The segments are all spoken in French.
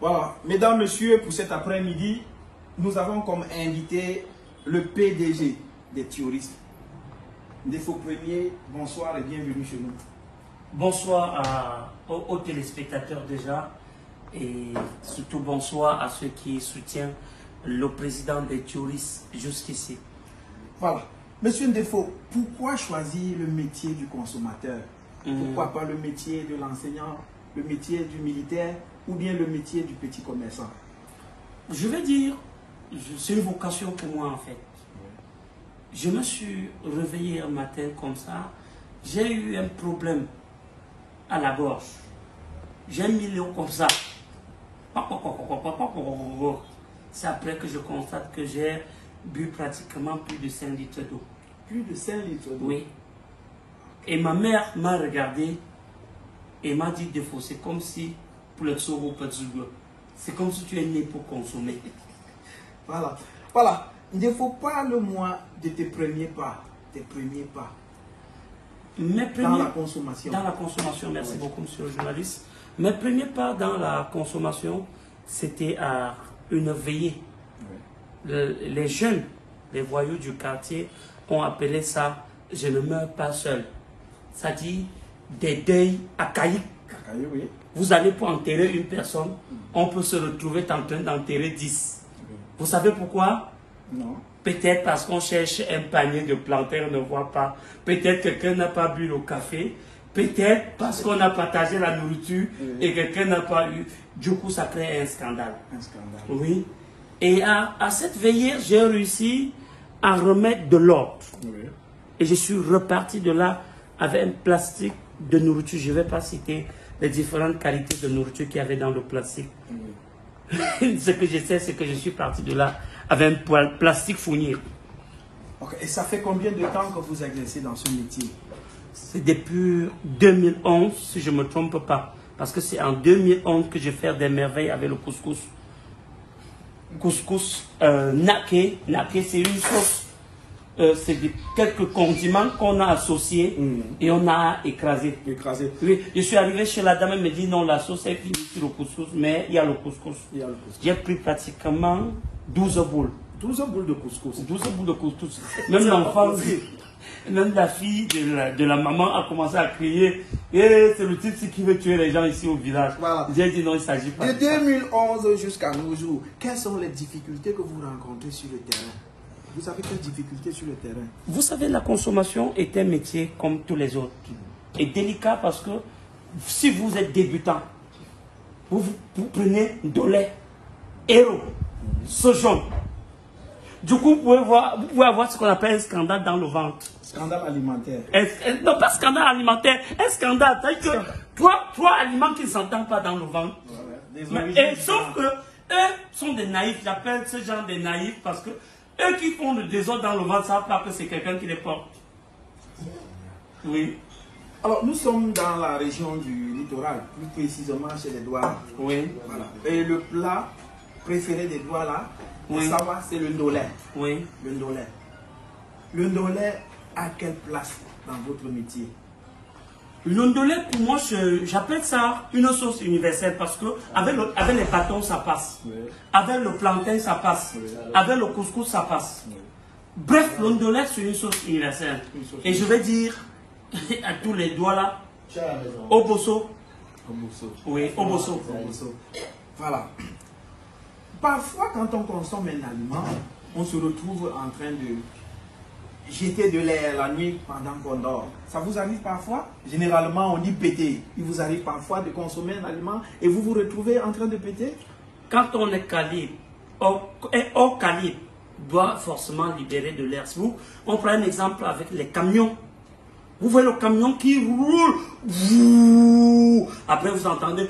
Voilà, mesdames, messieurs, pour cet après-midi, nous avons comme invité le PDG des Thioris. Ndefo Premier, bonsoir et bienvenue chez nous. Bonsoir aux téléspectateurs déjà, et surtout bonsoir à ceux qui soutiennent le président des Thioris jusqu'ici. Voilà. Monsieur Ndefo, pourquoi choisir le métier du consommateur? Pourquoi pas le métier de l'enseignant, le métier du militaire ou bien le métier du petit commerçant? Je vais dire, c'est une vocation pour moi en fait. Je me suis réveillé un matin comme ça, j'ai eu un problème à la gorge. J'ai mis le comme ça. C'est après que je constate que j'ai bu pratiquement plus de 5 litres d'eau. Plus de 5 litres d'eau? Oui. Et ma mère m'a regardé et m'a dit Ndefo, c'est comme si pour le tsoro, c'est comme si tu es né pour consommer. Voilà. Voilà. Ndefo, parle-moi de tes premiers pas. Tes premiers pas. Dans la consommation. Dans la consommation, merci beaucoup, monsieur le journaliste. Mes premiers pas dans la consommation, c'était à une veillée. Les jeunes, les voyous du quartier ont appelé ça « Je ne meurs pas seul ». Ça dit des deuils archaïques. Oui. Vous allez pour enterrer une personne, on peut se retrouver en train d'enterrer 10. Vous savez pourquoi? Non. Peut-être parce qu'on cherche un panier de plantains, on ne voit pas. Peut-être quelqu'un n'a pas bu le café. Peut-être parce qu'on a partagé la nourriture et quelqu'un n'a pas eu. Du coup, ça crée un scandale. Un scandale. Oui. Et à cette veillée, j'ai réussi à remettre de l'ordre. Oui. Et je suis reparti de là avec un plastique de nourriture. Je ne vais pas citer les différentes qualités de nourriture qu'il y avait dans le plastique. Ce que je sais, c'est que je suis parti de là avec un plastique fourni. Okay. Et ça fait combien de temps que vous exercez dans ce métier? C'est depuis 2011, si je ne me trompe pas. Parce que c'est en 2011 que je fais des merveilles avec le couscous. Couscous naké. Naké, c'est une sauce. C'est quelques condiments qu'on a associés et on a écrasé. Oui, je suis arrivé chez la dame, elle me dit non, la sauce est finie sur le couscous, mais il y a le couscous. J'ai pris pratiquement 12 boules. 12 boules de couscous. 12 boules de couscous. Même l'enfant, même la fille de la maman a commencé à crier. Et c'est le type qui veut tuer les gens ici au village. Voilà. J'ai dit non, il ne s'agit pas. De 2011 jusqu'à nos jours, quelles sont les difficultés que vous rencontrez sur le terrain? Vous avez quelles difficultés sur le terrain? Vous savez, la consommation est un métier comme tous les autres. Et délicat parce que si vous êtes débutant, vous prenez de lait, héros, sojon. Du coup, vous pouvez avoir ce qu'on appelle un scandale dans le ventre. Scandale alimentaire. Non, pas scandale alimentaire, un scandale. C'est-à-dire que trois aliments qui ne s'entendent pas dans le ventre. Et sauf que eux sont des naïfs. J'appelle ce genre des naïfs parce que eux qui font le désordre dans le ventre ne savent pas que c'est quelqu'un qui les porte. Oui. Alors, nous sommes dans la région du littoral, plus précisément chez les Douala. Oui. Voilà. Et le plat préféré des Douala, savoir, c'est le ndolé. Oui. Le ndolé. Le ndolé a quelle place dans votre métier? Le ndolé, pour moi, j'appelle ça une sauce universelle parce que avec les bâtons, ça passe. Oui. Avec le plantain, ça passe. Oui. Avec le couscous, ça passe. Oui. Bref, le ndolé, c'est une sauce universelle. Et je vais dire à tous les Douala, Oboso. Oui, Oboso. Voilà. Parfois, quand on consomme un aliment, on se retrouve en train de jeter de l'air la nuit pendant qu'on dort. Ça vous arrive parfois? Généralement, on dit péter. Il vous arrive parfois de consommer un aliment et vous vous retrouvez en train de péter? Quand on est calibre, hors calibre, doit forcément libérer de l'air. On prend un exemple avec les camions. Vous voyez le camion qui roule. Après, vous entendez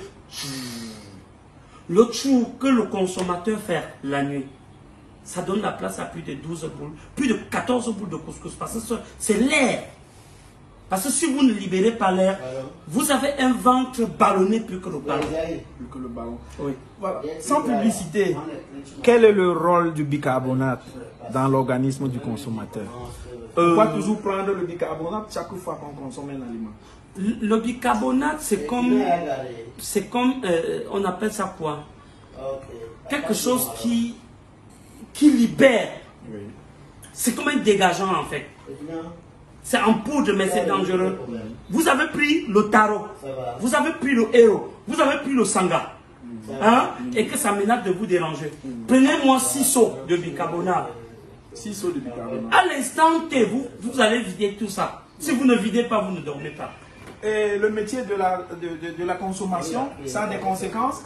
le trou que le consommateur fait la nuit. Ça donne la place à plus de 12 boules, plus de 14 boules de couscous. Parce que c'est l'air. Parce que si vous ne libérez pas l'air, vous avez un ventre ballonné plus que le ballon. Plus que le ballon. Oui. Voilà. Sans publicité, quel est le rôle du bicarbonate dans l'organisme du consommateur? On va toujours prendre le bicarbonate chaque fois qu'on consomme un aliment. Le bicarbonate, c'est comme on appelle ça quoi? quelque chose qui libère. Oui. C'est comme un dégageant en fait. C'est en poudre, mais c'est dangereux. Vous avez pris le tarot, vous avez pris le héros, vous avez pris le sangha. Hein? Et que ça menace de vous déranger. Prenez-moi 6 seaux de bicarbonate. 6 seaux de bicarbonate. À l'instant T, vous allez vider tout ça. Si vous ne videz pas, vous ne dormez pas. Et le métier de la consommation, ça a des conséquences.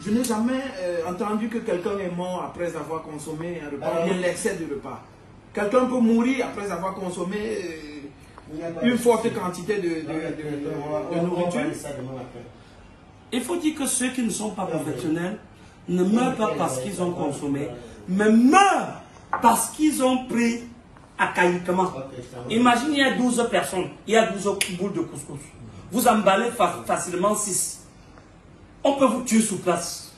Je n'ai jamais entendu que quelqu'un est mort après avoir consommé un repas, ou bien l'excès de repas. Quelqu'un peut mourir après avoir consommé une forte quantité de nourriture. Il faut dire que ceux qui ne sont pas professionnels ne meurent pas parce qu'ils ont consommé, mais meurent parce qu'ils ont pris archaïquement. Imaginez, il y a 12 personnes, il y a 12 boules de couscous. Vous emballez facilement 6. On peut vous tuer sur place.